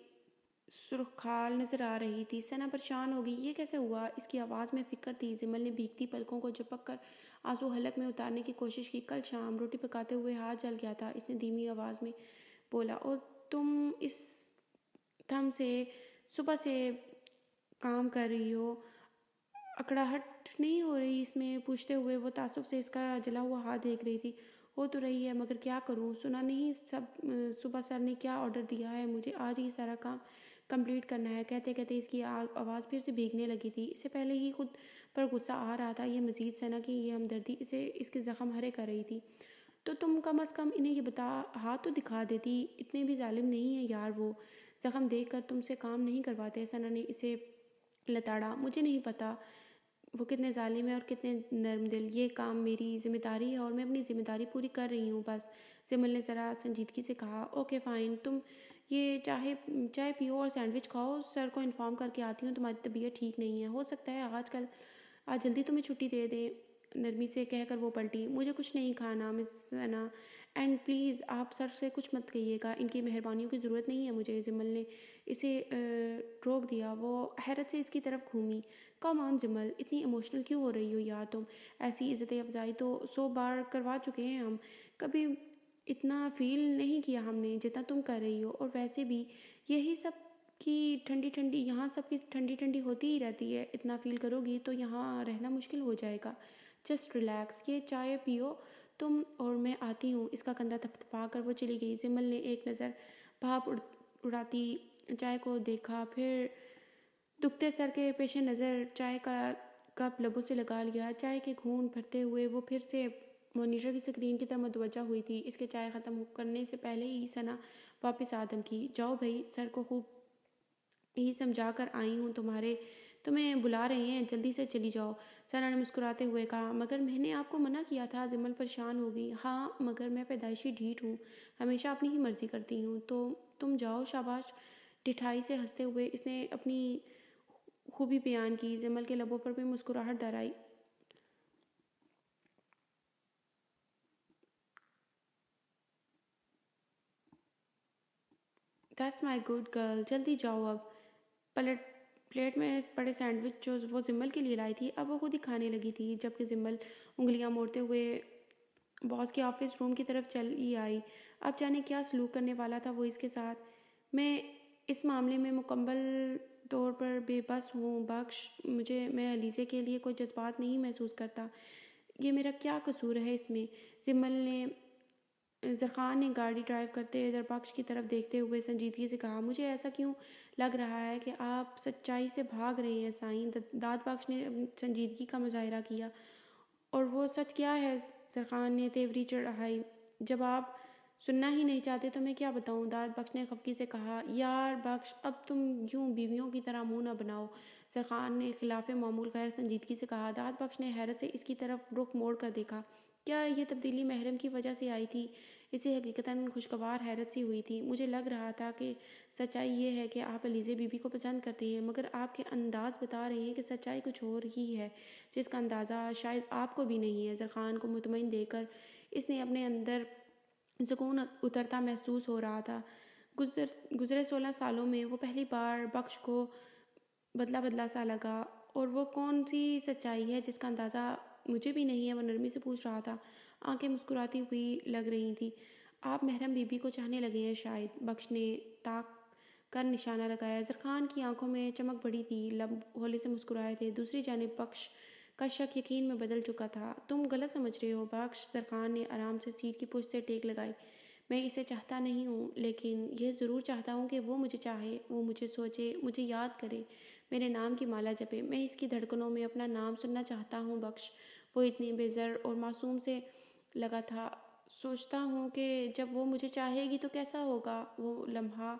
سرخ کھال نظر آ رہی تھی۔ ثنا پریشان ہو گئی۔ یہ کیسے ہوا؟ اس کی آواز میں فکر تھی۔ جمل نے بھیگتی پلکوں کو جھپک کر آنسو حلق میں اتارنے کی کوشش کی۔ کل شام روٹی پکاتے ہوئے ہاتھ جل گیا تھا، اس نے دھیمی آواز میں بولا، اور تم اس تھم سے صبح سے کام کر رہی ہو، اکڑاہٹ نہیں ہو رہی اس میں؟ پوچھتے ہوئے وہ تعصب سے اس کا جلا ہوا ہاتھ دیکھ رہی تھی۔ ہو تو رہی ہے، مگر کیا کروں؟ سنا نہیں صبح سر نے کیا آرڈر دیا ہے؟ مجھے آج ہی سارا کام کمپلیٹ کرنا ہے۔ کہتے کہتے اس کی آواز پھر سے بھیگنے لگی تھی۔ اسے پہلے ہی خود پر غصہ آ رہا تھا، یہ مزید ثنا کی یہ ہمدردی اس کے زخم ہرے کر رہی تھی۔ تو تم کم از کم انہیں یہ ہاتھ تو دکھا دیتی۔ اتنے بھی ظالم نہیں ہیں یار وہ، زخم دیکھ کر تم سے کام نہیں کرواتے۔ ثنا نے اسے لتاڑا۔ مجھے نہیں پتا، وہ کتنے ظالم ہیں اور کتنے نرم دل. یہ کام میری ذمہ داری ہے اور میں اپنی ذمہ داری پوری کر رہی ہوں بس. جمل نے ذرا سنجیدگی سے کہا. اوکے فائن, تم یہ چائے پیو اور سینڈوچ کھاؤ. سر کو انفارم کر کے آتی ہوں تمہاری طبیعت ٹھیک نہیں ہے. ہو سکتا ہے آج جلدی تمہیں چھٹی دے دیں. نرمی سے کہہ کر وہ پلٹی. مجھے کچھ نہیں کھانا مس انا, اینڈ پلیز آپ سر سے کچھ مت کہیے گا. ان کی مہربانیوں کی ضرورت نہیں ہے مجھے. جمل نے اسے روک دیا. وہ حیرت سے اس کی طرف گھومی. کم آن جمل, اتنی ایموشنل کیوں ہو رہی ہو یار تم؟ ایسی عزت افزائی تو 100 بار کروا چکے ہیں ہم. کبھی اتنا فیل نہیں کیا ہم نے جتنا تم کر رہی ہو. اور ویسے بھی یہی سب کی ٹھنڈی یہاں سب کی ٹھنڈی ہوتی ہی رہتی ہے. اتنا فیل کرو گی تو یہاں رہنا مشکل ہو جائے گا. Just relax. یہ چائے پیو تم اور میں آتی ہوں. اس کا کندھا تھپتھپا کر وہ چلی گئی. جمل نے ایک نظر بھاپ اڑاتی چائے کو دیکھا, پھر دکھتے سر کے پیش نظر چائے کا کپ لبوں سے لگا لیا. چائے کے گھونٹ بھرتے ہوئے وہ پھر سے مانیٹر کی اسکرین کی طرف متوجہ ہوئی تھی. اس کے چائے ختم کرنے سے پہلے ہی ثنا واپس آدم کی. جاؤ بھائی, سر کو خوب ہی سمجھا کر آئی ہوں, تمہیں بلا رہے ہیں, جلدی سے چلی جاؤ. ثنا نے مسکراتے ہوئے کہا. مگر میں نے آپ کو منع کیا تھا. جمل پریشان ہو گئی. ہاں مگر میں پیدائشی ڈھیٹ ہوں, ہمیشہ اپنی ہی مرضی کرتی ہوں. تو تم جاؤ. شاباش. ڈٹھائی سے ہنستے ہوئے اس نے اپنی خوبی بیان کی. جمل کے لبوں پر بھی مسکراہٹ در آئی. دیٹس مائی گڈ گرل, جلدی جاؤ اب. پلیٹ میں پڑے سینڈوچ جو وہ جمل کے لیے لائی تھی اب وہ خود ہی کھانے لگی تھی, جبکہ جمل انگلیاں موڑتے ہوئے باس کے آفس روم کی طرف چلی آئی. اب جانے کیا سلوک کرنے والا تھا وہ اس کے ساتھ. میں اس معاملے میں مکمل طور پر بے بس ہوں بخش. میں علیزے کے لیے کوئی جذبات نہیں محسوس کرتا. یہ میرا کیا قصور ہے اس میں؟ زرخان نے گاڑی ڈرائیو کرتے دربخش کی طرف دیکھتے ہوئے سنجیدگی سے کہا. مجھے ایسا کیوں لگ رہا ہے کہ آپ سچائی سے بھاگ رہے ہیں سائیں. داد بخش نے سنجیدگی کا مظاہرہ کیا. اور وہ سچ کیا ہے؟ زرخان نے تیوری چڑھائی. جب آپ سننا ہی نہیں چاہتے تو میں کیا بتاؤں؟ داد بخش نے خفگی سے کہا. یار بخش, اب تم یوں بیویوں کی طرح منہ نہ بناؤ. زرخان نے خلاف معمول غیر سنجیدگی سے کہا. داد بخش نے حیرت سے اس کی طرف رخ موڑ کر دیکھا. کیا یہ تبدیلی محرم کی وجہ سے آئی تھی؟ اسے حقیقتاً خوشگوار حیرت سی ہوئی تھی. مجھے لگ رہا تھا کہ سچائی یہ ہے کہ آپ علیزے بی بی کو پسند کرتے ہیں, مگر آپ کے انداز بتا رہے ہیں کہ سچائی کچھ اور ہی ہے جس کا اندازہ شاید آپ کو بھی نہیں ہے. زرخان کو مطمئن دے کر اس نے اپنے اندر سکون اترتا محسوس ہو رہا تھا. گزرے 16 سالوں میں وہ پہلی بار بخش کو بدلا سا لگا. اور وہ کون سی سچائی ہے جس کا اندازہ مجھے بھی نہیں ہے؟ وہ نرمی سے پوچھ رہا تھا. آنکھیں مسکراتی ہوئی لگ رہی تھیں. آپ محرم بی بی کو چاہنے لگے ہیں شاید. بخش نے تاک کر نشانہ لگایا. زرخان کی آنکھوں میں چمک بڑی تھی, لب ہولے سے مسکرائے تھے. دوسری جانب بخش کا شک یقین میں بدل چکا تھا. تم غلط سمجھ رہے ہو بخش. زرخان نے آرام سے سیٹ کی پشت سے ٹیک لگائی. میں اسے چاہتا نہیں ہوں, لیکن یہ ضرور چاہتا ہوں کہ وہ مجھے چاہے, وہ مجھے سوچے, مجھے یاد کرے, میرے نام کی مالا جپے. میں اس کی دھڑکنوں میں اپنا نام سننا چاہتا ہوں بخش. وہ اتنی بے زر اور معصوم سے لگا تھا. سوچتا ہوں کہ جب وہ مجھے چاہے گی تو کیسا ہوگا وہ لمحہ.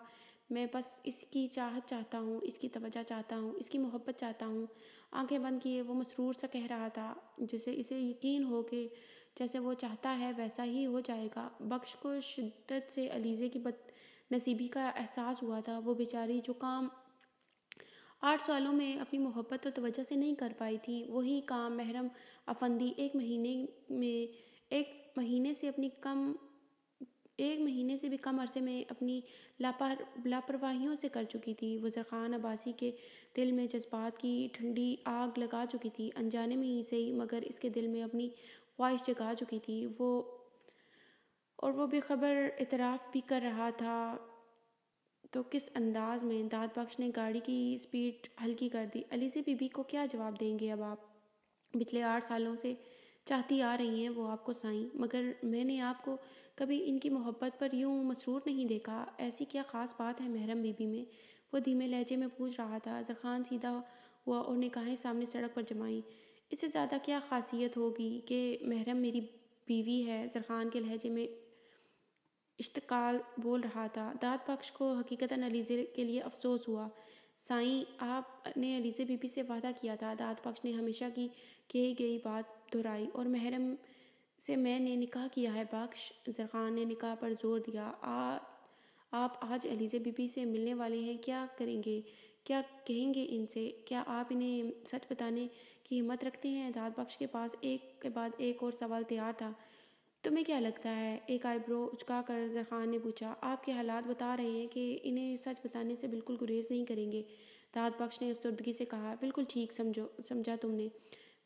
میں بس اس کی چاہت چاہتا ہوں, اس کی توجہ چاہتا ہوں, اس کی محبت چاہتا ہوں. آنکھیں بند کیے وہ مسرور سا کہہ رہا تھا, جسے اسے یقین ہو کہ جیسے وہ چاہتا ہے ویسا ہی ہو جائے گا. بخش کو شدت سے علیزے کی بد نصیبی کا احساس ہوا تھا. وہ بیچاری جو کام 8 سالوں میں اپنی محبت اور توجہ سے نہیں کر پائی تھی, وہی کام محرم افندی ایک مہینے سے بھی کم عرصے میں اپنی لاپرواہیوں سے کر چکی تھی. وہ زرخان عباسی کے دل میں جذبات کی ٹھنڈی آگ لگا چکی تھی, انجانے میں ہی صحیح, مگر اس کے دل میں اپنی خواہش جگا چکی تھی. اور وہ بے خبر اعتراف بھی کر رہا تھا. تو کس انداز میں؟ داد بخش نے گاڑی کی سپیڈ ہلکی کر دی. علیزے بی بی کو کیا جواب دیں گے اب آپ؟ پچھلے 8 سالوں سے چاہتی آ رہی ہیں وہ آپ کو سائیں, مگر میں نے آپ کو کبھی ان کی محبت پر یوں مسرور نہیں دیکھا. ایسی کیا خاص بات ہے محرم بی بی میں؟ وہ دھیمے لہجے میں پوچھ رہا تھا. زرخان سیدھا ہوا اور نگاہیں سامنے سڑک پر جمائیں. اس سے زیادہ کیا خاصیت ہوگی کہ محرم میری بیوی ہے. زرخان کے لہجے میں اشتعال بول رہا تھا. داد بخش کو حقیقتاً علیزے کے لیے افسوس ہوا. سائیں آپ نے علیزہ بی بی سے وعدہ کیا تھا۔ داد بخش نے ہمیشہ کی کہی گئی بات دہرائی۔ اور محرم سے میں نے نکاح کیا ہے بخش۔ زرخان نے نکاح پر زور دیا۔ آپ آج علیزہ بی بی سے ملنے والے ہیں، کیا کریں گے؟ کیا کہیں گے ان سے؟ کیا آپ انہیں سچ بتانے کی ہمت رکھتے ہیں؟ داد بخش کے پاس ایک کے بعد ایک اور سوال تیار تھا۔ تمہیں کیا لگتا ہے؟ ایک آئی برو اچکا کر زرخان نے پوچھا۔ آپ کے حالات بتا رہے ہیں کہ انہیں سچ بتانے سے بالکل گریز نہیں کریں گے، داد بخش نے افسردگی سے کہا۔ بالکل ٹھیک سمجھا تم نے۔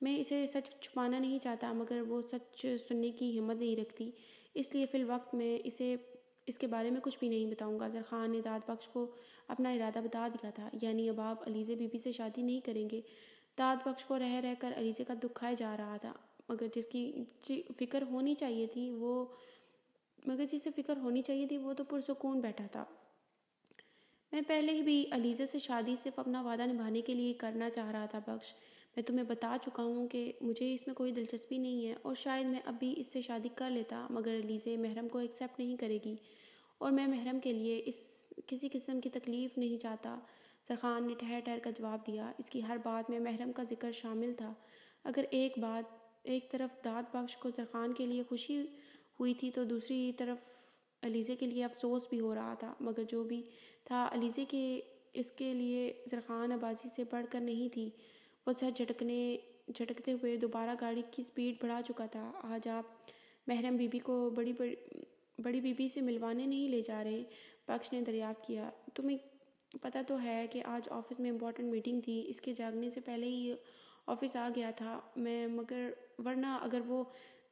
میں اسے سچ چھپانا نہیں چاہتا، مگر وہ سچ سننے کی ہمت نہیں رکھتی، اس لیے فی الوقت میں اسے اس کے بارے میں کچھ بھی نہیں بتاؤں گا۔ زرخان نے داد بخش کو اپنا ارادہ بتا دیا تھا۔ یعنی اب آپ علیزہ بی بی سے شادی نہیں کریں گے؟ داد بخش کو رہ رہ کر علیزہ کا دکھ کھائے جا رہا تھا، مگر جسے فکر ہونی چاہیے تھی وہ تو پرسکون بیٹھا تھا۔ میں پہلے ہی بھی علیزہ سے شادی صرف اپنا وعدہ نبھانے کے لیے کرنا چاہ رہا تھا بخش۔ میں تمہیں بتا چکا ہوں کہ مجھے اس میں کوئی دلچسپی نہیں ہے، اور شاید میں اب بھی اس سے شادی کر لیتا، مگر علیزہ محرم کو ایکسیپٹ نہیں کرے گی، اور میں محرم کے لیے کسی قسم کی تکلیف نہیں چاہتا۔ زرخان نے ٹھہر ٹھہر کر جواب دیا۔ اس کی ہر بات میں محرم کا ذکر شامل تھا۔ اگر ایک طرف داد بخش کو زرخان کے لیے خوشی ہوئی تھی تو دوسری طرف علیزہ کے لیے افسوس بھی ہو رہا تھا، مگر جو بھی تھا علیزہ کے اس کے لیے زرخان آبازی سے بڑھ کر نہیں تھی۔ وہ سر جھٹکتے ہوئے دوبارہ گاڑی کی سپیڈ بڑھا چکا تھا۔ آج آپ محرم بی بی کو بڑی بی بی سے ملوانے نہیں لے جا رہے؟ بخش نے دریافت کیا۔ تمہیں پتہ تو ہے کہ آج آفس میں امپورٹنٹ میٹنگ تھی، اس کے جاگنے سے پہلے ہی آفس آ گیا تھا میں، مگر ورنہ اگر وہ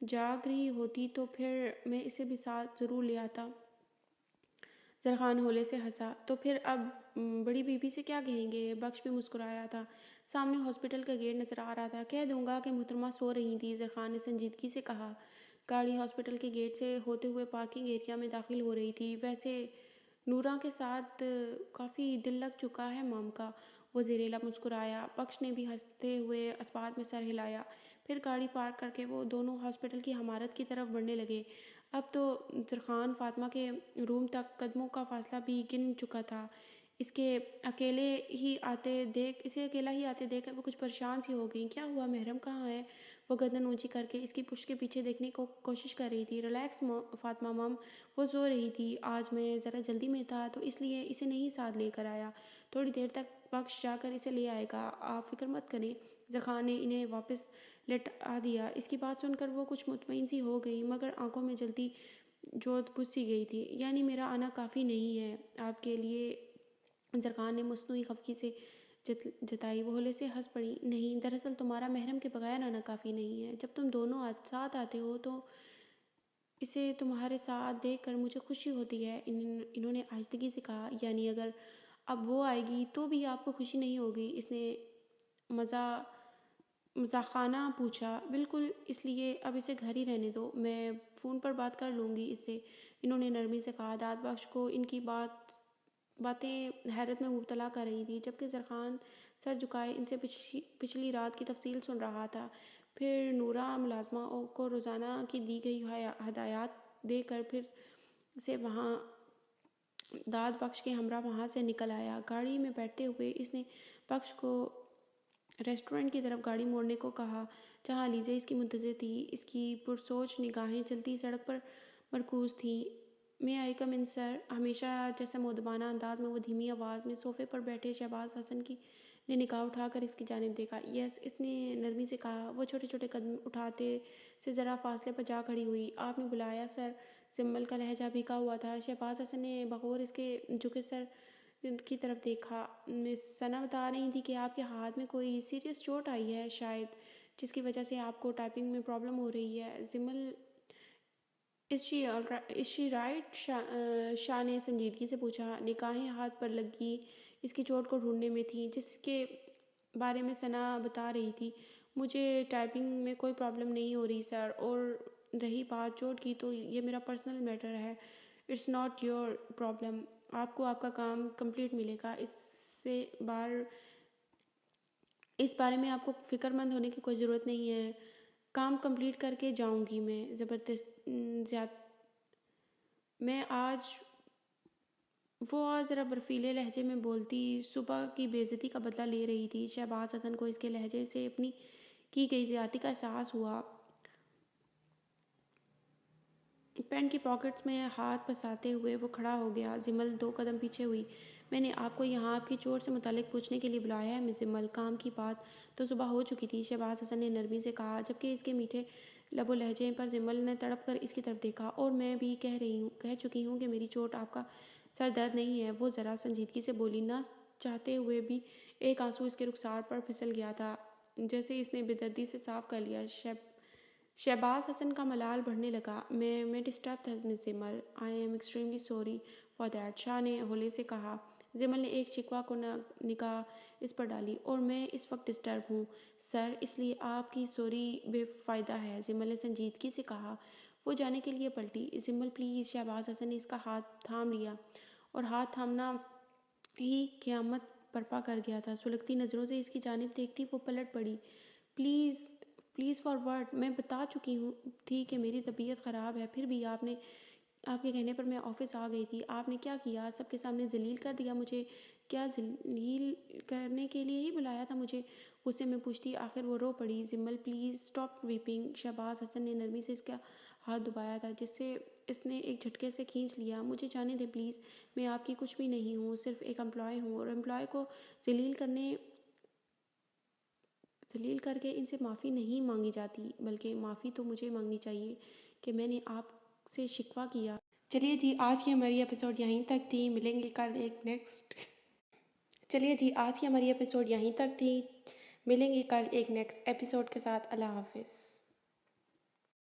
جاگ رہی ہوتی تو پھر میں اسے بھی ساتھ ضرور لے آتا۔ زرخان ہولے سے ہنسا۔ تو پھر اب بڑی بی بی سے کیا کہیں گے؟ بخش بھی مسکرایا تھا۔ سامنے ہاسپٹل کا گیٹ نظر آ رہا تھا۔ کہہ دوں گا کہ محترمہ سو رہی تھی، زرخان نے سنجیدگی سے کہا۔ گاڑی ہاسپٹل کے گیٹ سے ہوتے ہوئے پارکنگ ایریا میں داخل ہو رہی تھی۔ ویسے نورا کے ساتھ کافی دل لگ چکا ہے مام کا، وہ زیر لب مسکرایا۔ بخش نے بھی ہنستے ہوئے اس بات میں سر ہلایا۔ پھر گاڑی پارک کر کے وہ دونوں ہاسپٹل کی عمارت کی طرف بڑھنے لگے۔ اب تو زرخان فاطمہ کے روم تک قدموں کا فاصلہ بھی گن چکا تھا۔ اسے اکیلا ہی آتے دیکھ کر وہ کچھ پریشان سی ہو گئی۔ کیا ہوا؟ محرم کہاں ہے؟ وہ گردن اونچی کر کے اس کی پشت کے پیچھے دیکھنے کی کوشش کر رہی تھی۔ ریلیکس فاطمہ مم، وہ سو رہی تھی۔ آج میں ذرا جلدی میں تھا تو اس لیے اسے نہیں ساتھ لے کر آیا، تھوڑی دیر تک بخش جا کر اسے لے آئے گا، آپ فکر مت کریں۔ زرخان نے انہیں واپس لٹا دیا۔ اس کی بات سن کر وہ کچھ مطمئن سی ہو گئی، مگر آنکھوں میں جلتی جوت بجھ سی گئی تھی۔ یعنی میرا آنا کافی نہیں ہے آپ کے لیے؟ زرخان نے مصنوعی خفگی سے جتائی۔ وہ ہولے سے ہنس پڑی۔ نہیں، دراصل تمہارا محرم کے بغیر آنا کافی نہیں ہے۔ جب تم دونوں ساتھ آتے ہو تو اسے تمہارے ساتھ دیکھ کر مجھے خوشی ہوتی ہے، انہوں نے آہستگی سے کہا۔ یعنی اگر اب وہ آئے گی تو بھی آپ کو خوشی نہیں ہوگی؟ اس نے مزاحانہ پوچھا۔ بالکل، اس لیے اب اسے گھر ہی رہنے دو، میں فون پر بات کر لوں گی اس سے، انہوں نے نرمی سے کہا۔ داد بخش کو ان کی باتیں حیرت میں مبتلا کر رہی تھی، جبکہ زرخان سر جھکائے ان سے پچھلی رات کی تفصیل سن رہا تھا۔ پھر نورا ملازمہ کو روزانہ کی دی گئی ہدایات دے کر پھر سے داد بخش کے ہمراہ وہاں سے نکل آیا۔ گاڑی میں بیٹھتے ہوئے اس نے بخش کو ریسٹورنٹ کی طرف گاڑی موڑنے کو کہا جہاں علیزہ اس کی منتظر تھی۔ اس کی پرسوچ نگاہیں چلتی سڑک پر مرکوز تھیں۔ میں آئی کم ان سر؟ ہمیشہ جیسا مؤدبانہ انداز میں وہ دھیمی آواز میں صوفے پر بیٹھے شہباز حسن نے نگاہ اٹھا کر اس کی جانب دیکھا۔ یس، اس نے نرمی سے کہا۔ وہ چھوٹے چھوٹے قدم اٹھاتے سے ذرا فاصلے پر جا کھڑی ہوئی۔ آپ نے بلایا سر؟ زمل کا لہجہ بھیگا ہوا تھا۔ شہباز حسن نے بغور اس کے جھکے سر کی طرف دیکھا۔ مس ثنا بتا رہی تھی کہ آپ کے ہاتھ میں کوئی سیریس چوٹ آئی ہے شاید، جس کی وجہ سے آپ کو ٹائپنگ میں پرابلم ہو رہی ہے۔ زمل از شی رائٹ؟ شاہ نے سنجیدگی سے پوچھا۔ نگاہیں ہاتھ پر لگی اس کی چوٹ کو ڈھونڈنے میں تھیں جس کے بارے میں ثنا بتا رہی تھی۔ مجھے ٹائپنگ میں کوئی پرابلم نہیں ہو رہی سر، اور رہی بات چوٹ کی تو یہ میرا پرسنل میٹر ہے، اٹس ناٹ یور پرابلم۔ آپ کو آپ کا کام کمپلیٹ ملے گا، اس بارے میں آپ کو فکر مند ہونے کی کوئی ضرورت نہیں ہے۔ کام کمپلیٹ کر کے جاؤں گی میں آج وہ آج ذرا برفیلے لہجے میں بولتی صبح کی بے عزتی کا بدلہ لے رہی تھی۔ شہباز حسن کو اس کے لہجے سے اپنی کی گئی زیادتی کا احساس ہوا۔ پینٹ کی پاکٹس میں ہاتھ پھنساتے ہوئے وہ کھڑا ہو گیا۔ زمل 2 قدم پیچھے ہوئی۔ میں نے آپ کو یہاں آپ کی چوٹ سے متعلق پوچھنے کے لیے بلایا ہے مس زمل۔ کام کی بات تو صبح ہو چکی تھی، شہباز حسن نے نرمی سے کہا، جبکہ اس کے میٹھے لب و لہجے پر زمل نے تڑپ کر اس کی طرف دیکھا۔ اور میں بھی کہہ چکی ہوں کہ میری چوٹ آپ کا سر درد نہیں ہے۔ وہ ذرا سنجیدگی سے بولی، نہ چاہتے ہوئے بھی ایک آنسو اس کے رخسار پر پھسل گیا تھا، جیسے اس نے بے دردی سے صاف کر لیا۔ شہباز حسن کا ملال بڑھنے لگا۔ میں ڈسٹرب تھا miss Zimal. I am extremely sorry for that, Shah نے ہولے سے کہا۔ زمل نے ایک شکوہ کو نگاہ اس پر ڈالی۔ اور میں اس وقت ڈسٹرب ہوں سر، اس لیے آپ کی سوری بے فائدہ ہے، زمل نے سنجیدگی سے کہا۔ وہ جانے کے لیے پلٹی۔ زمل پلیز، شہباز حسن نے اس کا ہاتھ تھام لیا، اور ہاتھ تھامنا ہی قیامت برپا کر گیا تھا۔ سلگتی نظروں سے اس کی جانب دیکھتی وہ پلٹ پڑی۔ Please please for what? میں بتا چکی تھی کہ میری طبیعت خراب ہے، پھر بھی آپ کے کہنے پر میں آفس آ گئی تھی۔ آپ نے کیا کیا؟ سب کے سامنے ذلیل کر دیا مجھے۔ کیا ذلیل کرنے کے لیے ہی بلایا تھا مجھے؟ غصے میں پوچھتی۔ آخر وہ رو پڑی۔ زمل پلیز اسٹاپ ویپنگ۔ شہباز حسن نے نرمی سے اس کا ہاتھ دبایا تھا، جس سے اس نے ایک جھٹکے سے کھینچ لیا۔ مجھے جانے دیں پلیز، میں آپ کی کچھ بھی نہیں ہوں، صرف ایک امپلائی ہوں، اور امپلائی کو ذلیل کر کے ان سے معافی نہیں مانگی جاتی، بلکہ معافی تو مجھے مانگنی چاہیے کہ میں نے آپ سے شکوہ کیا۔ چلیے جی، آج کی ہماری ایپیسوڈ یہیں تک تھی۔ ملیں گے کل ایک نیکسٹ ایپیسوڈ کے ساتھ۔ اللہ حافظ۔